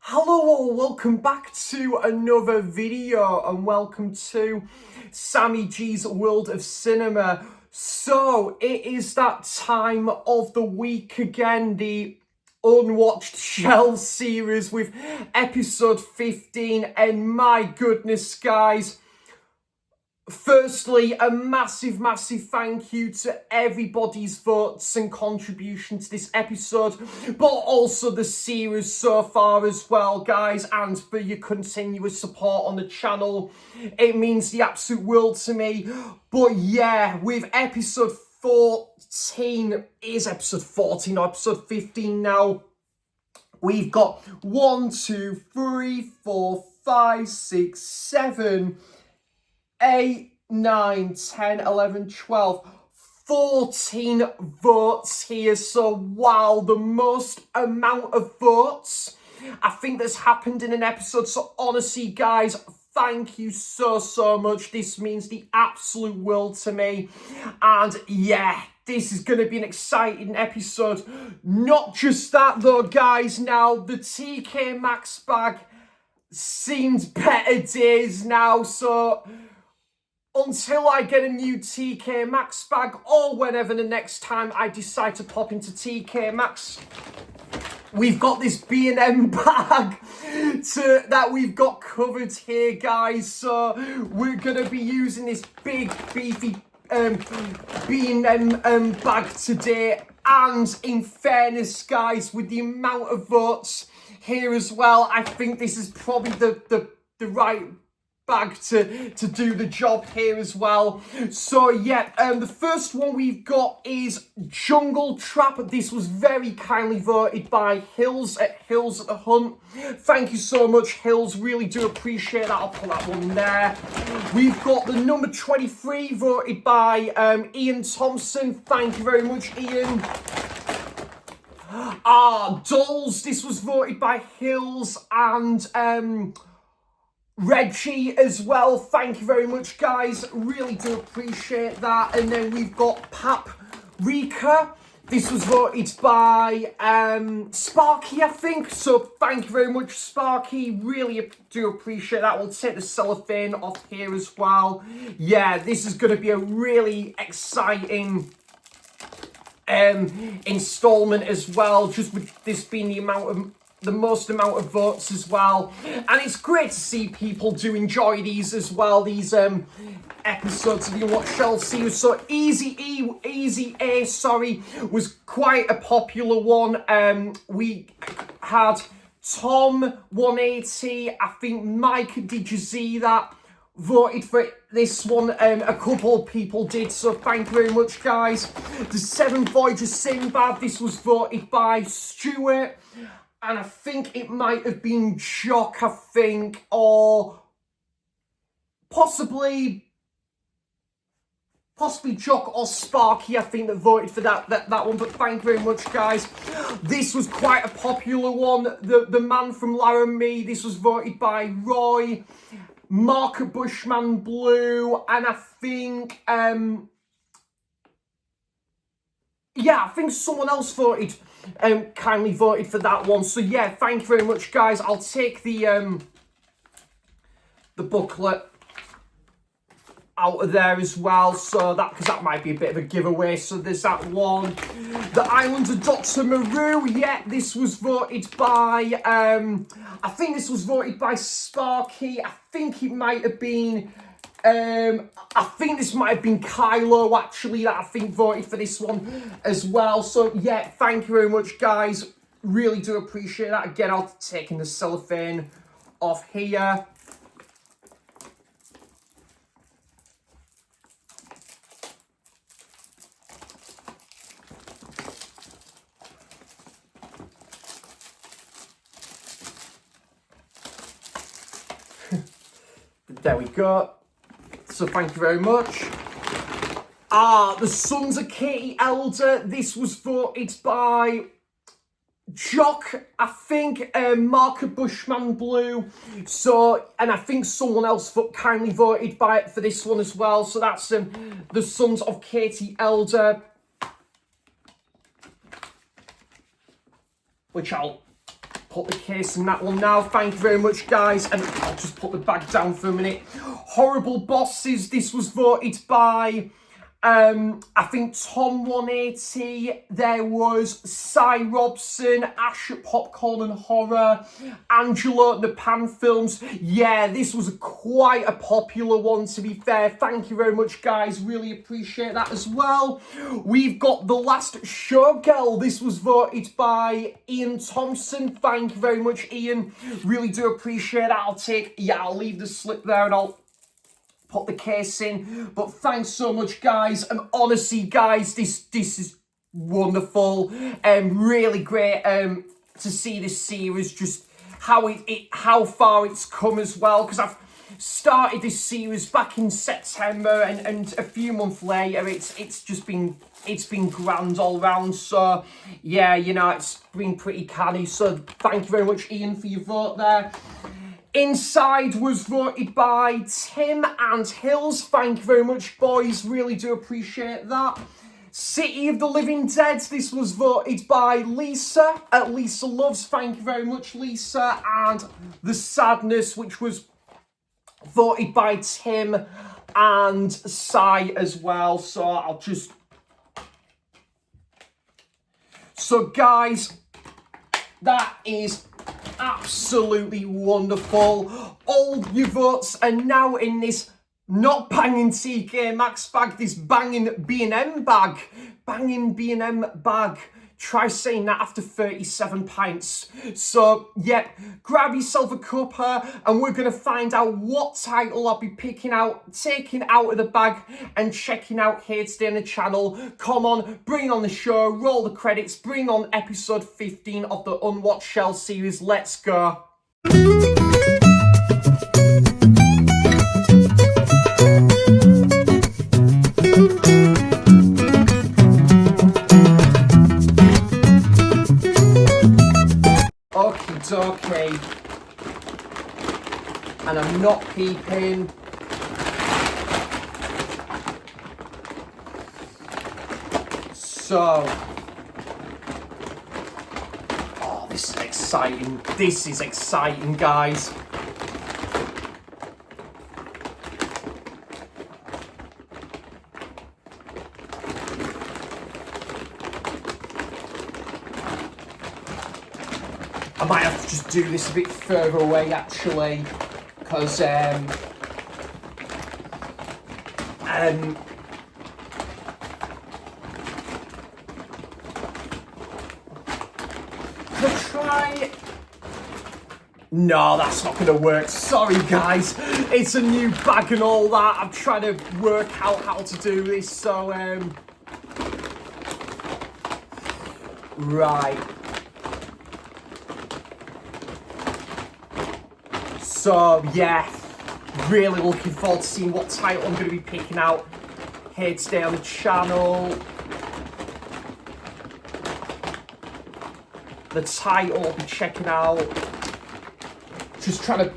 Hello all, welcome back to another video and welcome to Sammy G's World of Cinema. So it is that time of the week again, the Unwatched Shelf series with episode 15, and my goodness guys, firstly, a massive thank you to everybody's votes and contribution to this episode, but also the series so far as well, guys, and for your continuous support on the channel. It means the absolute world to me. But yeah, with episode 14, is episode 14 or episode 15 now? We've got 1, 2, 3, 4, 5, 6, 7, 8, 9, 10, 11, 12, 14 votes here. So wow, the most amount of votes I think that's happened in an episode. So honestly guys, thank you so much. This means the absolute world to me. And yeah, this is going to be an exciting episode. Not just that though guys, now the TK Maxx bag seems better days now, so until I get a new TK Maxx bag, or whenever the next time I decide to pop into TK Maxx, we've got this B&M bag that we've got covered here, guys. So we're going to be using this big, beefy B&M bag today. And in fairness, guys, with the amount of votes here as well, I think this is probably the right bag to do the job here as well. So yeah, the first one we've got is Jungle Trap. This was very kindly voted by Hills at the Hunt. Thank you so much, Hills, really do appreciate that. I'll put that one there. We've got the number 23 voted by Ian Thompson. Thank you very much, Ian. Dolls, this was voted by Hills and Reggie as well. Thank you very much, guys. Really do appreciate that. And then we've got Paprika. This was voted by Sparky, I think. So thank you very much, Sparky. Really do appreciate that. We'll take the cellophane off here as well. Yeah, this is going to be a really exciting installment as well, just with this being the most amount of votes as well. And it's great to see people do enjoy these as well, these episodes of the Unwatched Shelf series. So Easy A, was quite a popular one. We had Tom 180, I think Mike, did you see that? Voted for this one. A couple of people did, so thank you very much, guys. The 7 Voyager Sinbad, this was voted by Stuart, and I think it might have been Jock, I think, or possibly Jock or Sparky, I think, that voted for that one. But thank you very much, guys. This was quite a popular one. The Man from Laramie, this was voted by Roy, Mark Bushman Blue, and I think I think someone else voted, kindly voted for that one. So yeah, thank you very much, guys. I'll take the booklet out of there as well, so because that might be a bit of a giveaway. So there's that one. The Island of Dr. Maru, yeah, this was voted by I think this was voted by Sparky. I think it might have been I think this might have been Kylo, actually, that I think voted for this one as well. So yeah, thank you very much, guys. Really do appreciate that. Again, I'll taking the cellophane off here. There we go. So thank you very much. The Sons of Katie Elder. This was voted by Jock, I think, Mark Bushman Blue. So, and I think someone else kindly voted for this one as well. So that's the Sons of Katie Elder, which I'll put the case in that one now. Thank you very much, guys. And I'll just put the bag down for a minute. Horrible Bosses. This was voted by, I think, Tom 180. There was Cy Robson, Ash at Popcorn and Horror, Angela at the Pan Films. Yeah, this was quite a popular one, to be fair. Thank you very much, guys. Really appreciate that as well. We've got The Last Showgirl. This was voted by Ian Thompson. Thank you very much, Ian. Really do appreciate that. I'll leave the slip there and I'll put the case in. But thanks so much, guys. And honestly, guys, this is wonderful and really great to see this series, just how far it's come as well, because I've started this series back in September and a few months later it's been grand all round. So yeah, you know, it's been pretty canny. So thank you very much, Ian, for your vote there. Inside was voted by Tim and Hills. Thank you very much, boys. Really do appreciate that. City of the Living Dead. This was voted by Lisa at Lisa Loves. Thank you very much, Lisa. And The Sadness, which was voted by Tim and Sai as well. So guys, that is absolutely wonderful. All your votes are now in this not banging TK Maxx bag, this banging B&M bag. Banging B&M bag. Try saying that after 37 pints. So, yeah, grab yourself a cuppa and we're going to find out what title I'll be taking out of the bag and checking out here today on the channel. Come on, bring on the show, roll the credits, bring on episode 15 of the Unwatched Shelf series. Let's go. Okay, and I'm not peeping. So, oh, this is exciting. This is exciting, guys. I might have to just do this a bit further away, actually, because I'm gonna try. No, that's not gonna work. Sorry, guys. It's a new bag and all that. I'm trying to work out how to do this. So, right. So, yeah, really looking forward to seeing what title I'm going to be picking out here today on the channel. The title I'll be checking out. Just trying to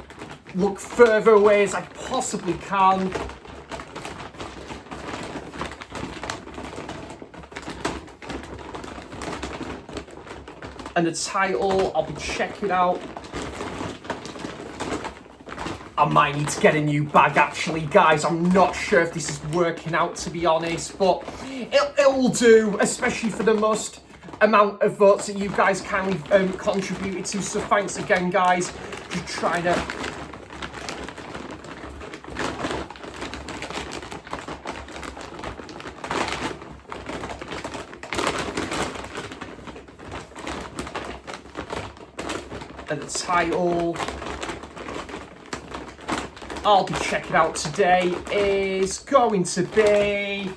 look further away as I possibly can. And the title I'll be checking out. I might need to get a new bag, actually, guys. I'm not sure if this is working out, to be honest, but it'll do, especially for the most amount of votes that you guys kindly contributed to. So thanks again, guys. Just trying to... And the title I'll be checking out today is going to be...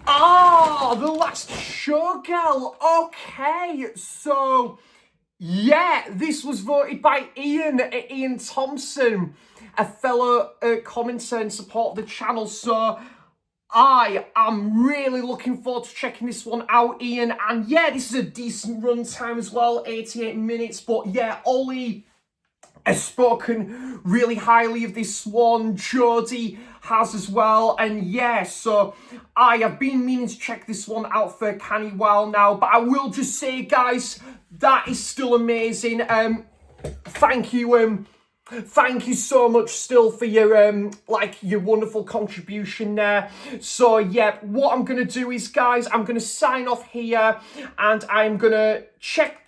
The Last Showgirl. Okay, so... yeah, this was voted by Ian Thompson, a fellow commentator and supporter of the channel. So I am really looking forward to checking this one out, Ian. And yeah, this is a decent run time as well, 88 minutes. But yeah, Ollie has spoken really highly of this one. Jodie has as well. And yeah, so I have been meaning to check this one out for a canny while now. But I will just say, guys, that is still amazing. Thank you. Thank you so much still for your your wonderful contribution there. So yeah, what I'm gonna do is, guys, I'm gonna sign off here and I'm gonna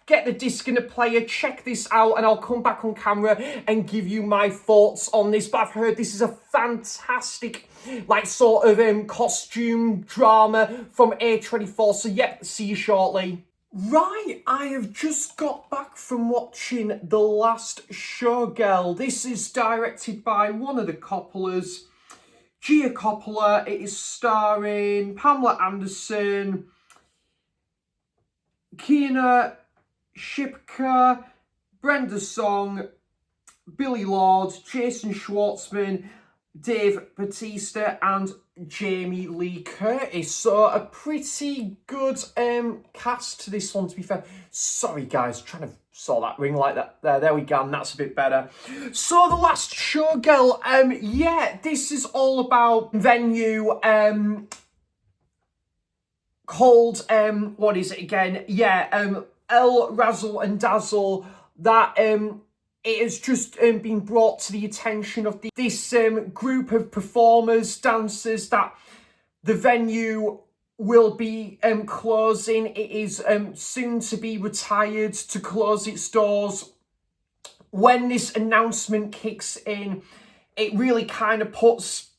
get the disc in the player, check this out, and I'll come back on camera and give you my thoughts on this. But I've heard this is a fantastic sort of costume drama from A24. So yeah, see you shortly. Right, I have just got back from watching The Last Showgirl. This is directed by one of the Coppolas, Gia Coppola. It is starring Pamela Anderson, Kiana Shipka, Brenda Song, Billy Lord, Jason Schwartzman, Dave Bautista, and Jamie Lee Curtis. So a pretty good cast to this one, to be fair. Sorry guys, trying to sort that ring like that there we go, and that's a bit better. So The Last Showgirl, yeah, this is all about venue called what is it again? Yeah, El Razzle and Dazzle, that it has just been brought to the attention of this group of performers, dancers, that the venue will be closing. It is soon to be retired, to close its doors. When this announcement kicks in, it really kind of puts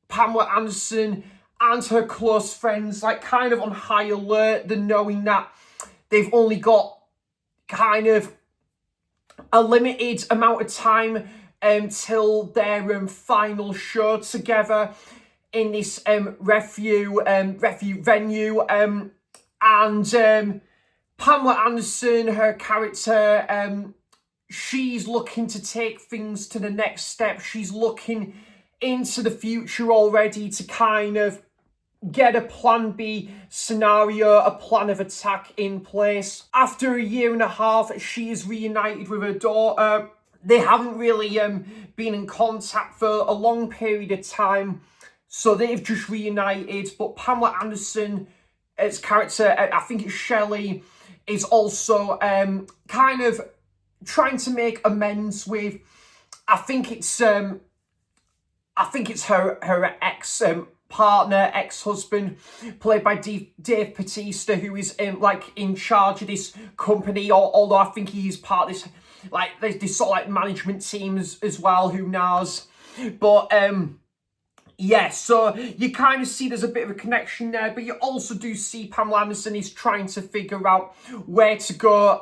Pamela Anderson and her close friends kind of on high alert, than knowing that they've only got kind of a limited amount of time till their final show together in this refuge venue. And Pamela Anderson, her character, she's looking to take things to the next step. She's looking into the future already to kind of get a plan B scenario, a plan of attack in place. After a year and a half, she is reunited with her daughter. They haven't really been in contact for a long period of time, so they've just reunited. But Pamela Anderson, its character, I think it's Shelley, is also kind of trying to make amends with, I think it's her ex partner, ex-husband, played by Dave Bautista, who is in charge of this company, although I think he's part of this this sort of management team as well, who knows. But yeah, so you kind of see there's a bit of a connection there, but you also do see Pamela Anderson is trying to figure out where to go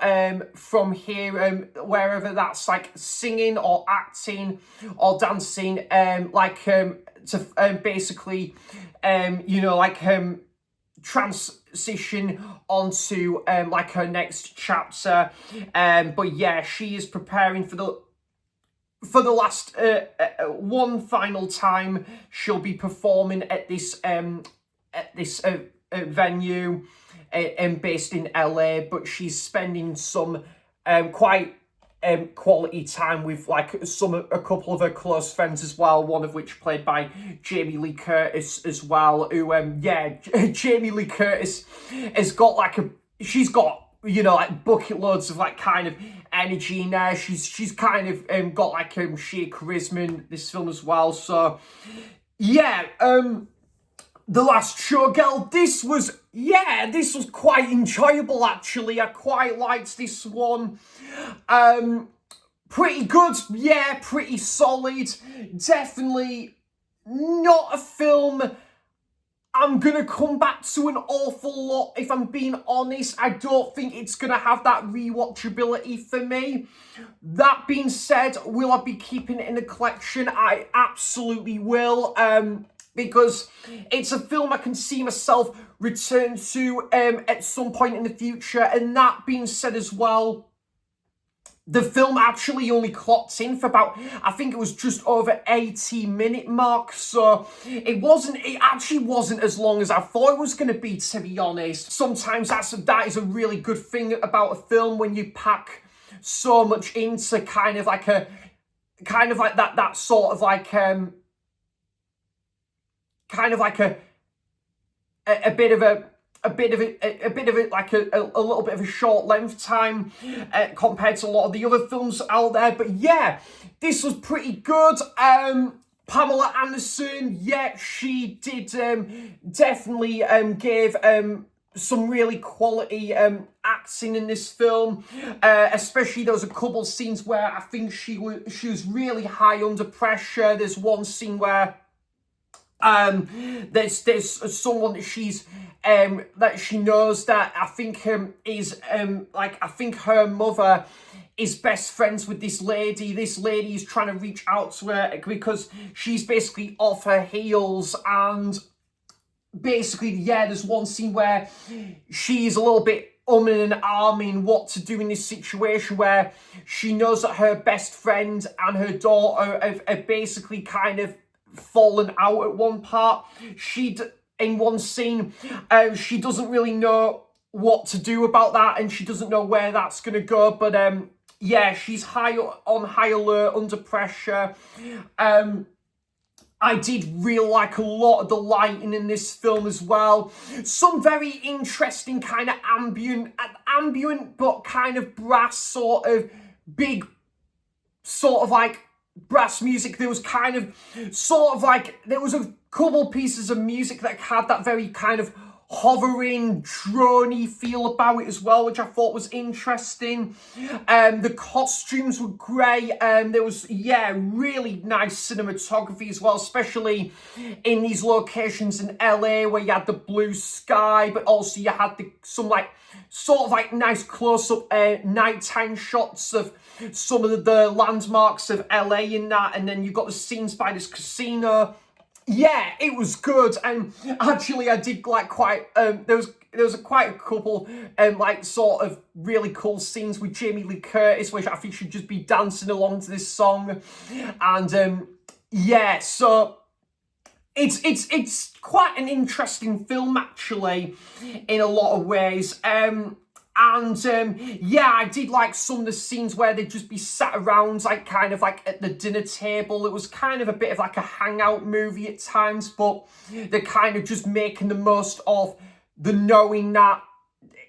from here, wherever that's singing or acting or dancing, to basically, transition onto her next chapter. But yeah, she is preparing for the last one final time. She'll be performing at this venue based in LA, but she's spending some quite quality time with a couple of her close friends as well, one of which played by Jamie Lee Curtis as well, who Jamie Lee Curtis has got she's got bucket loads of kind of energy in there. She's kind of got sheer charisma in this film as well. So yeah, The Last Showgirl, this was quite enjoyable actually. I quite liked this one. Pretty good, yeah, pretty solid. Definitely not a film I'm going to come back to an awful lot, if I'm being honest. I don't think it's going to have that rewatchability for me. That being said, will I be keeping it in the collection? I absolutely will, because it's a film I can see myself return to at some point in the future. And that being said as well, the film actually only clocked in for about, I think it was just over 80-minute mark. So it actually wasn't as long as I thought it was going to be, to be honest. Sometimes that is a really good thing about a film, when you pack so much into kind of like that sort of like kind of like a bit of a like a little bit of a short length time compared to a lot of the other films out there. But yeah, this was pretty good. Pamela Anderson, yeah, she did definitely give some really quality acting in this film. Especially there was a couple of scenes where I think she was really high under pressure. There's one scene where there's someone that she's that she knows that I think is like I think her mother is best friends with this lady. This lady is trying to reach out to her because she's basically off her heels, and basically, yeah, there's one scene where she's a little bit and ahhing what to do in this situation, where she knows that her best friend and her daughter have basically kind of fallen out at one part. In one scene, she doesn't really know what to do about that, and she doesn't know where that's going to go, but yeah, she's on high alert, under pressure. I did really like a lot of the lighting in this film as well. Some very interesting kind of ambient but kind of brass sort of big sort of like brass music. There was kind of sort of like, there was a couple pieces of music that had that very kind of hovering, droney feel about it as well, which I thought was interesting. The costumes were great. There was, yeah, really nice cinematography as well, especially in these locations in LA where you had the blue sky, but also you had some like sort of like nice close-up nighttime shots of some of the landmarks of LA in that, and then you've got the scenes by this casino. Yeah, it was good, and actually I did like quite, there was quite a couple, like sort of really cool scenes with Jamie Lee Curtis, which I think should just be dancing along to this song, and yeah, so it's quite an interesting film actually, in a lot of ways, and yeah, I did like some of the scenes where they'd just be sat around, like kind of like at the dinner table. It was kind of a bit of like a hangout movie at times, but they're kind of just making the most of the knowing that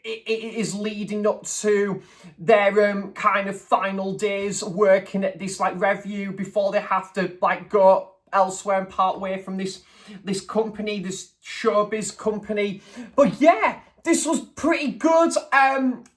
it is leading up to their kind of final days working at this like revue before they have to like go elsewhere and part way from this company, this showbiz company. But yeah, this was pretty good.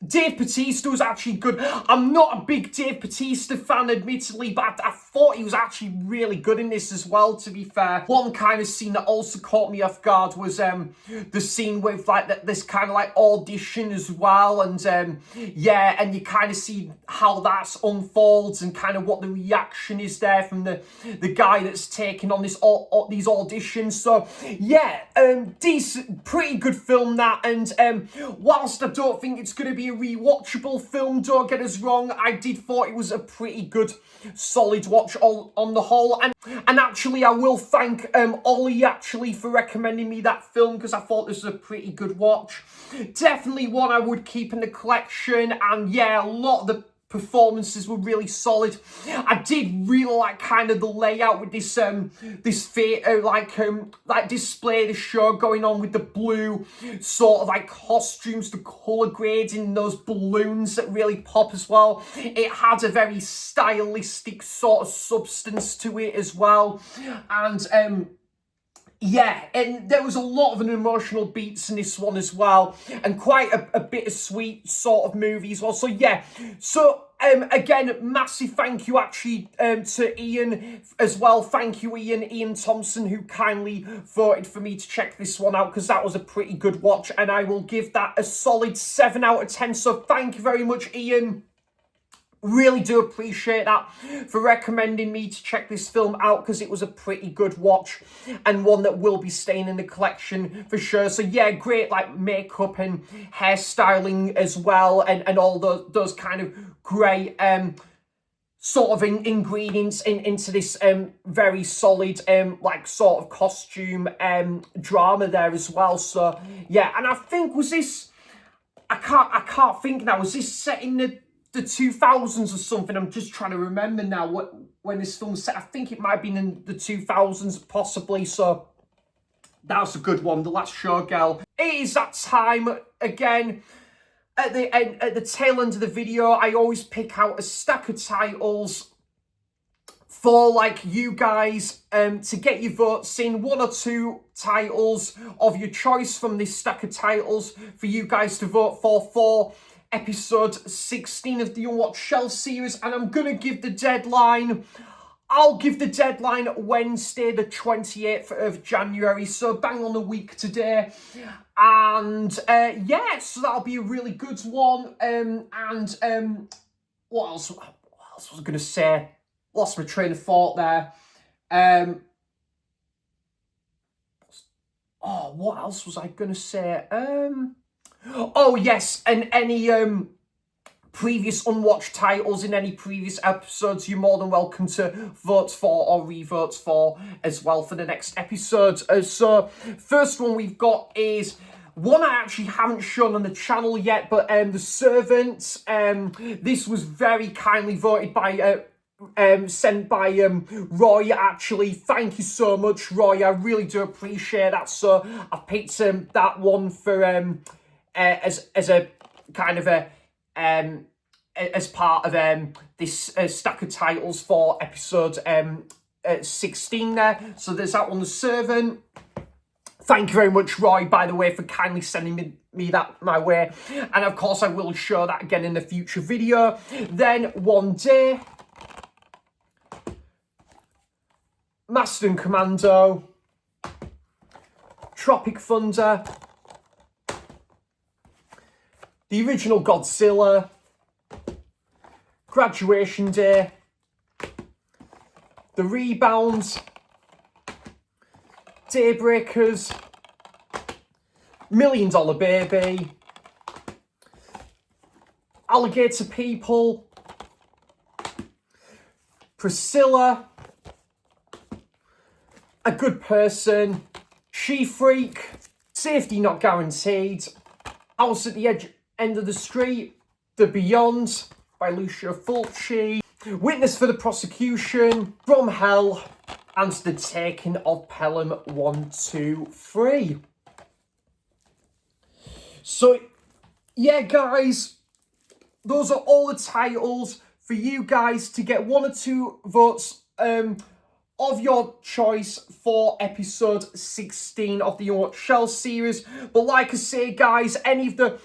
Dave Bautista was actually good. I'm not a big Dave Bautista fan, admittedly, but I thought he was actually really good in this as well, to be fair. One kind of scene that also caught me off guard was the scene with like this kind of like audition as well. And yeah, and you kind of see how that unfolds and kind of what the reaction is there from the guy that's taking on these auditions. So yeah, decent, pretty good film that. And whilst I don't think it's going to be a rewatchable film, don't get us wrong, I did thought it was a pretty good, solid watch on the whole. And actually, I will thank Ollie actually for recommending me that film, because I thought this was a pretty good watch. Definitely one I would keep in the collection. And yeah, a lot of the performances were really solid. I did really like kind of the layout with this this theatre like display, the show going on with the blue sort of like costumes, the colour grading, those balloons that really pop as well. It had a very stylistic sort of substance to it as well. And yeah, and there was a lot of emotional beats in this one as well, and quite a bittersweet sort of movie as well. So yeah, so again, massive thank you actually to Ian as well. Thank you, Ian Thompson, who kindly voted for me to check this one out, because that was a pretty good watch, and I will give that a solid 7 out of 10. So thank you very much, Ian. Really do appreciate that for recommending me to check this film out, because it was a pretty good watch and one that will be staying in the collection for sure. So yeah, great like makeup and hairstyling as well, and all those kind of great sort of ingredients into this very solid like sort of costume drama there as well. So yeah, and I think I can't think now, was this set in the the 2000s or something. I'm just trying to remember now when this film was set. I think it might have been in the 2000s, possibly. So that's a good one. The Last Showgirl. It is that time again. At the tail end of the video, I always pick out a stack of titles for like you guys to get your votes in. 1 or 2 titles of your choice from this stack of titles for you guys to vote for episode 16 of the Unwatched Shelf series. And I'm gonna give the deadline. I'll give the deadline Wednesday, the 28th of January. So bang on a week today. And yeah, so that'll be a really good one. What else was I gonna say? Lost my train of thought there. What else was I going to say? Oh, yes, and any previous unwatched titles in any previous episodes, you're more than welcome to vote for or re-vote for as well for the next episode. So, first one we've got is one I actually haven't shown on the channel yet, but The Servant. This was very kindly voted by... sent by Roy, actually. Thank you so much, Roy. I really do appreciate that. So I picked that one for as a kind of a as part of this stack of titles for episode 16 there. So there's that one, The Servant. Thank you very much, Roy, by the way, for kindly sending me that my way. And of course I will show that again in a future video. Then One Day, Master and Commando, Tropic Thunder, the original Godzilla, Graduation Day, The Rebound, Daybreakers, $1 Million Baby, Alligator People, Priscilla, A Good Person, She Freak, Safety Not Guaranteed, House at the End of the Street, The Beyond by Lucio Fulci, Witness for the Prosecution, From Hell, and The Taking of Pelham 1, 2, 3. So, yeah, guys, those are all the titles for you guys to get 1 or 2 votes of your choice for episode 16 of the Unwatched Shelf series. But like I say, guys, any of the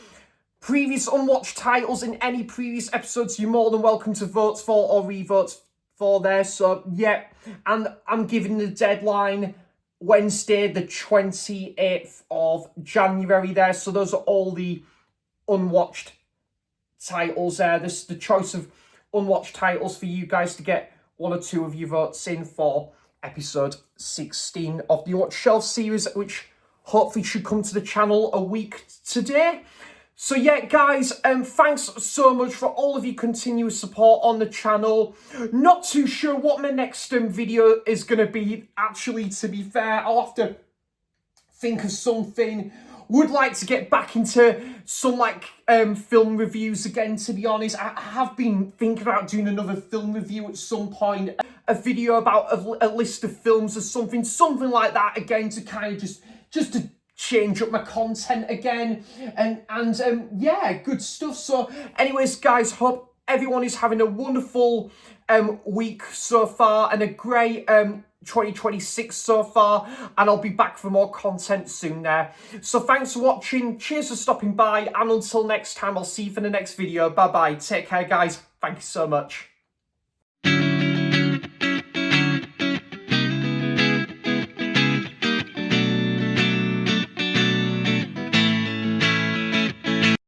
previous unwatched titles in any previous episodes, you're more than welcome to vote for or re-vote for there. So, yeah, and I'm giving the deadline Wednesday, the 28th of January there. So those are all the unwatched titles there. This is the choice of unwatched titles for you guys to get 1 or 2 of your votes in for episode 16 of the Unwatched Shelf series, which hopefully should come to the channel a week today. So yeah, guys, thanks so much for all of your continuous support on the channel. Not too sure what my next video is going to be, actually, to be fair. I'll have to think of something. Would like to get back into some film reviews again, to be honest. I have been thinking about doing another film review at some point. A video about a list of films or something like that again, to kind of just to change up my content again. And yeah, good stuff. So anyways, guys, hope everyone is having a wonderful week so far and a great 2026 so far, and I'll be back for more content soon there. So thanks for watching, cheers for stopping by, and until next time, I'll see you for the next video. Bye bye, take care, guys, thank you so much.